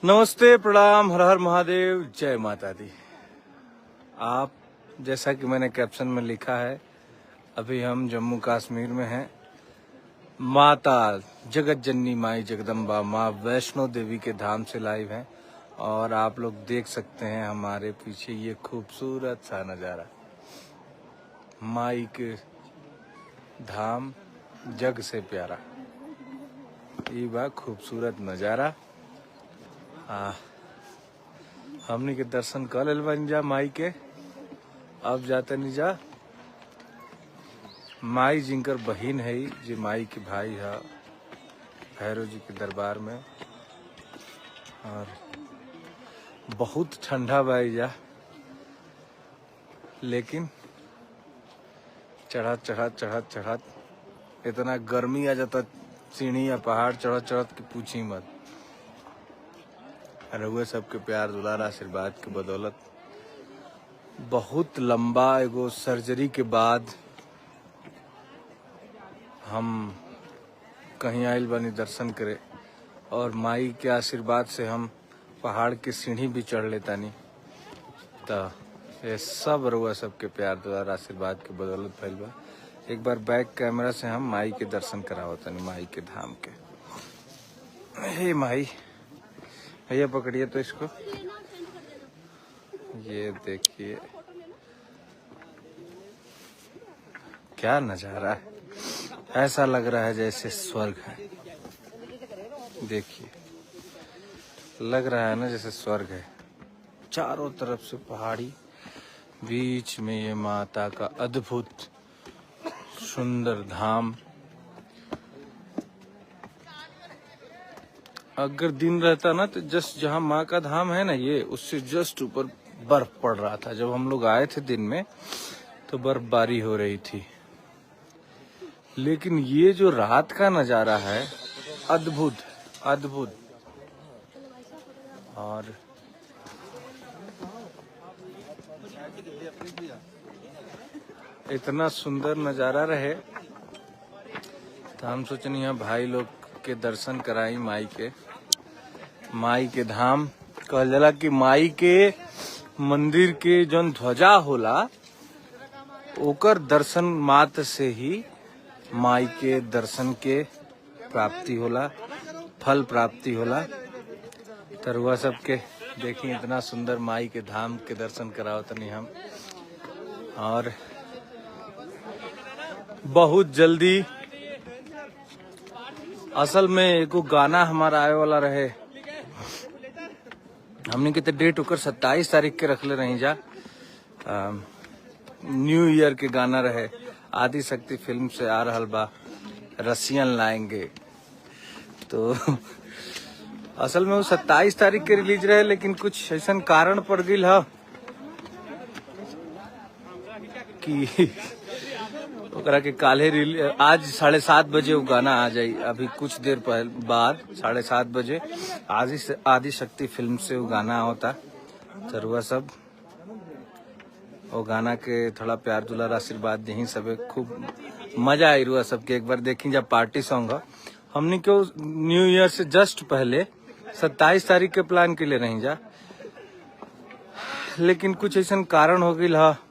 नमस्ते, प्रणाम, हर हर महादेव, जय माता दी। आप जैसा कि मैंने कैप्शन में लिखा है, अभी हम जम्मू कश्मीर में हैं। माता जगत जननी माई जगदम्बा माँ वैष्णो देवी के धाम से लाइव हैं और आप लोग देख सकते हैं हमारे पीछे ये खूबसूरत सा नज़ारा। माई के धाम जग से प्यारा, ये बा खूबसूरत नज़ारा। हमनी के दर्शन कर लेल बन जा माई के। अब जाते नहीं जा, माई जिनकर बहिन है जी, माई के भाई है भैरव जी के दरबार में। और बहुत ठंडा बाई जा, लेकिन चढ़त इतना गर्मी आ जाता सीढ़ी या पहाड़ चढ़त की पूछी मत। रउए सबके प्यार दुलार आशीर्वाद के बदौलत बहुत लंबा एगो सर्जरी के बाद हम कहीं आइल बानी दर्शन करे, और माई के आशीर्वाद से हम पहाड़ की सीढ़ी भी चढ़ लेतानी। तो ये सब रउआ सबके प्यार दुलार आशीर्वाद के बदौलत फैल बा। एक बार बैक कैमरा से हम माई के दर्शन करावतानी, माई के धाम के। हे माई, भैया पकड़िए तो इसको। ये देखिए क्या नजारा है, ऐसा लग रहा है जैसे स्वर्ग है। देखिए, लग रहा है ना जैसे स्वर्ग है। चारों तरफ से पहाड़ी, बीच में ये माता का अद्भुत सुंदर धाम। अगर दिन रहता ना तो जस्ट जहाँ माँ का धाम है ना, ये उससे जस्ट ऊपर बर्फ पड़ रहा था। जब हम लोग आए थे दिन में तो बर्फबारी हो रही थी, लेकिन ये जो रात का नजारा है अद्भुत अद्भुत। और इतना सुंदर नजारा रहे तो हम सोचनी है भाई लोग के दर्शन कराई माई के धाम। कहल जाला कि माई के मंदिर के जौन ध्वजा होला ओकर दर्शन मात्र से ही माई के दर्शन के प्राप्ति होला, फल प्राप्ति होला। तरुआ सबके देखिए इतना सुंदर माई के धाम के दर्शन कराओ तनी हम। और बहुत जल्दी असल में एगो गाना हमारा आए वाला रहे, हमने के डेट होकर 27 तारीख के रखले रही जा। न्यू ईयर के गाना रहे, आदि शक्ति फिल्म से आ रहल बा रसियन लाएंगे। तो असल में वो 27 तारीख के रिलीज रहे, लेकिन कुछ ऐसा कारण पड़ गई है कि ओकरा के काले आज 7:30 बजे वो गाना आ जाई। अभी कुछ देर बाद 7:30 बजे आदि शक्ति फिल्म से वो गाना होता। तरुआ सब वो गाना के थोड़ा प्यार दुलार आशीर्वाद यही सब खूब मजा आई रुआ सबके। एक बार देखी जब पार्टी सॉन्ग है, हमने क्यों न्यू ईयर से जस्ट पहले 27 तारीख के प्लान के लिए नहीं जा, लेकिन कुछ ऐसा कारण हो गई है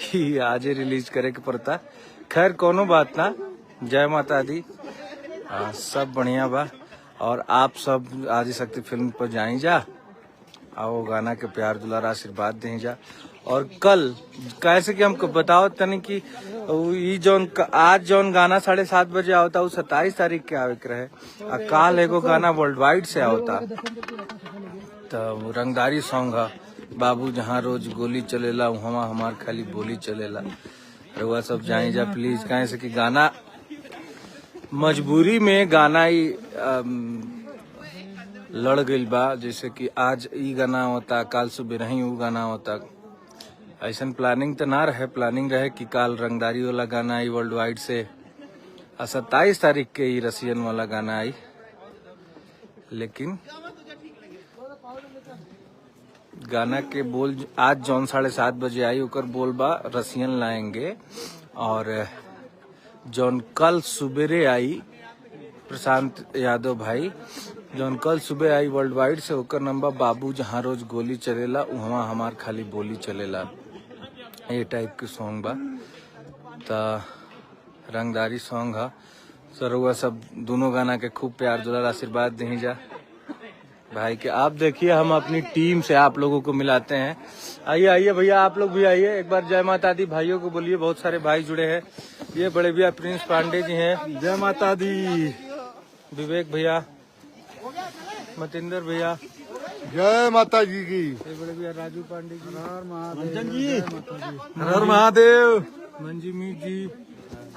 कि आज रिलीज करे के पड़ता। खैर कोनो बात ना, जय माता दी। सब बढ़िया बा। और आप सब आदि शक्ति फिल्म पर जाई जा, आओ गाना के प्यार दुलार आशीर्वाद दें जा। और कल कैसे कि हमको बताओ तनी कि आज जौन गाना 7:30 बजे आवता वो 27 तारीख के आवे के रहे। काल एगो गाना वर्ल्ड वाइड से आवता, तो रंगदारी सॉन्ग है, बाबू जहाँ रोज गोली चलेला वहाँ हमार खाली बोली चलेला। रउआ सब जाई जा प्लीज, कहे से कि गाना मजबूरी में गाना ही लड़ गई बा। जैसे कि आज ई गाना होता, काल सुबह नहीं वो गाना होता। ऐसा प्लानिंग तो ना रहे, प्लानिंग रहे कि काल रंगदारी वाला गाना आई वर्ल्ड वाइड से, 27 तारीख के ही रसियन वाला गाना आई। लेकिन गाना के बोल आज जौन 7:30 बजे आई ओकर बोल बा रसियन लाएंगे। और जौन कल सुबेरे आई प्रशांत यादव भाई जौन कल सुबह आई वर्ल्ड वाइड से ओकर नंबर बाबू जहाँ रोज गोली चलेला वहाँ हमार खाली बोली चलेला, ये टाइप के सॉन्ग बा। त रंगदारी सॉन्ग है सर, हुआ सब दोनों गाना के खूब प्यार दुलार आशीर्वाद दही जा भाई के। आप देखिए हम अपनी टीम से आप लोगों को मिलाते हैं। आइए आइए भैया, आप लोग भी आइए, एक बार जय माता दी भाइयों को बोलिए। बहुत सारे भाई जुड़े हैं। ये बड़े भैया प्रिंस पांडे जी हैं, जय माता दी। विवेक भैया, मतिंदर भैया, जय माता जी की। ये बड़े भैया राजू पांडे जी, रंजन जी, हर महादेव, मंजीमी जी,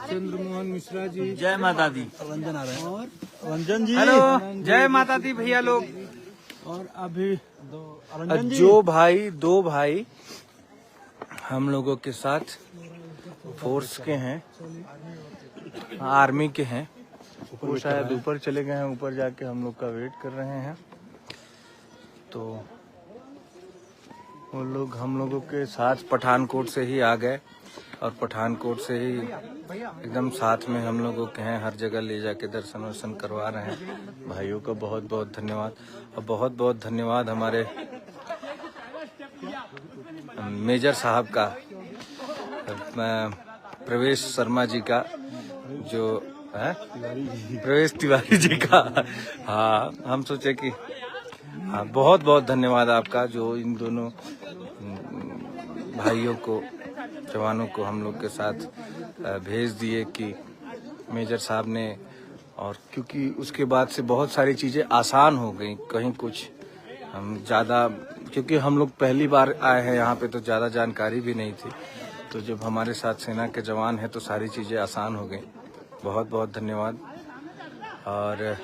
चंद्रमोहन मिश्रा जी, जय माता दी। रंजन आ रहे हैं और रंजन जी, हेलो, जय माता दी भैया लोग। और अभी रंजन जी, दो भाई हम लोगों के साथ फोर्स के हैं, आर्मी के हैं, वो शायद ऊपर चले गए हैं, ऊपर जाके हम लोग का वेट कर रहे हैं। तो वो लोग हम लोगों के साथ पठानकोट से ही आ गए और पठानकोट से ही एकदम साथ में हम लोगों के हैं, हर जगह ले जाके दर्शन वर्शन करवा रहे हैं। भाइयों का बहुत बहुत धन्यवाद और बहुत बहुत धन्यवाद हमारे मेजर साहब का, प्रवेश शर्मा जी का, जो है प्रवेश तिवारी जी का। हाँ, हम सोचे कि हाँ, बहुत बहुत धन्यवाद आपका, जो इन दोनों भाइयों को, जवानों को हम लोग के साथ भेज दिए कि मेजर साहब ने। और क्योंकि उसके बाद से बहुत सारी चीज़ें आसान हो गई, कहीं कुछ हम ज़्यादा, क्योंकि हम लोग पहली बार आए हैं यहाँ पे तो ज़्यादा जानकारी भी नहीं थी, तो जब हमारे साथ सेना के जवान हैं तो सारी चीज़ें आसान हो गई। बहुत बहुत धन्यवाद। और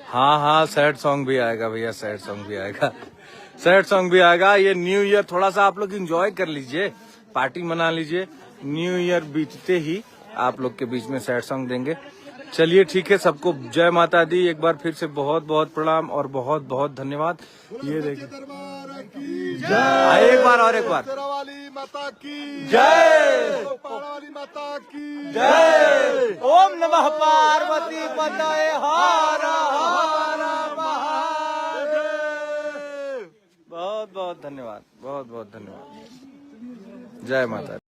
हाँ, सैड सॉन्ग भी आएगा भैया, सैड सॉन्ग भी आएगा, सैड सॉन्ग भी आएगा। ये न्यू ईयर थोड़ा सा आप लोग एंजॉय कर लीजिए, पार्टी मना लीजिए। न्यू ईयर बीतते ही आप लोग के बीच में सैड सॉन्ग देंगे। चलिए ठीक है, सबको जय माता दी। एक बार फिर से बहुत बहुत प्रणाम और बहुत बहुत धन्यवाद। ये देखिए, एक बार और एक बार, वाली माता की जय, वाली माता की जय। ओम नमः पार्वती पतये हर हर महादेव। बहुत बहुत धन्यवाद, बहुत बहुत धन्यवाद। जय माता दी।